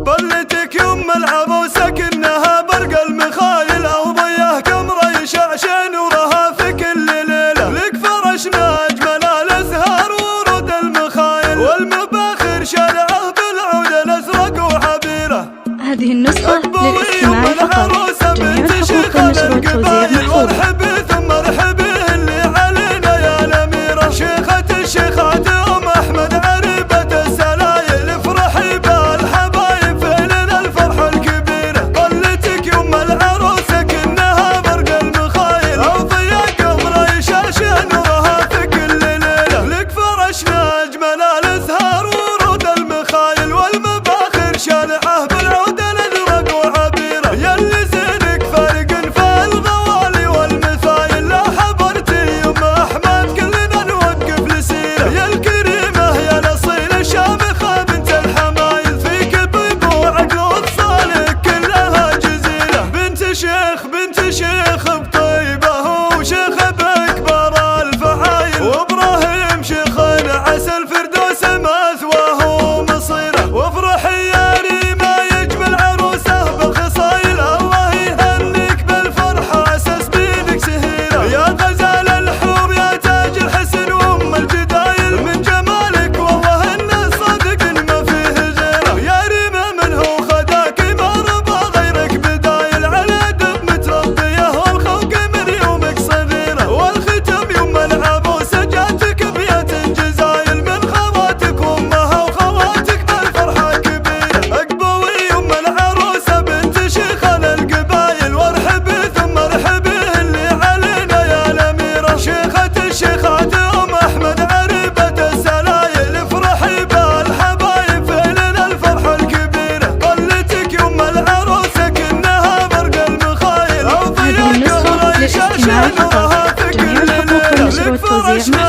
ظلتك يم العروسة كأنها برق المخايل، أو ضيه قمر يشعشع نورها في كل ليلة. لك فرشنا أجمل الأزهار ورود المخايل، والمباخر شارعه بالعود الأزرق وعبيره. هذه النسخة للاستماع فقط. جميع الحقوق والنشر والتوزيع محفوظة. ثم ارحبي اللي علينا يا الأميرة، شيخة الشيخات أم أحمد عريبة السلايل. افرحي بالحبايب فعلنا الفرحة الكبيرة، طلتك يم العروسة كأنها برق المخايل، أو ضيا قمر يشعشع نورها في كل ليلة. لك فرشنا أجمل الأزهار ورود المخايل، والمباخر شارعه بالعود الأزرق وعبيره. ياللي زينك فارق في الغوالي والمثايل، لا حضرتي يم أحمد كلنا نوقف لسيرة. يا الكريمة يا الأصيل الشامخة بنت الحمايل، فيك بيب وعقل وصالك كلها جزيلة. بنت شيخ بطيبة وشيخ بأكبر الفعايل، وإبراهيم شيخ عسى الفردوس مثواه مصيره. وافرحي يا ريما يجمل عروسه بالخصايل، الله يهنيك بالفرحة أساس بيدك سهيرة. يا غزال الحور يا تاج الحسن وأم الجدايل، من جمالك والله إنه صادق ما فيه غيره. يا ريما من هو خداك ما رضى غيرك بدايل، على دب متربية والخلق من يومك صغيرة. والختم يم العروسة جاتك بيات جزايل، من خواتك وامها وخواتك بالفرحة كبيرة. اقبوي يم العروسة بنت شيخ القبايل، وارحبي ثم ارحبي اللي علينا يا الأميرة، شيخة الشيخات أم أحمد عريبة السلايل. افرحي بالحبايب فعلنا الفرحة الكبيرة، طلتك يم العروسة كأنها برق المخايل، أو ضيا قمر يشعشع نورها في كل ليلة. لك فرشنا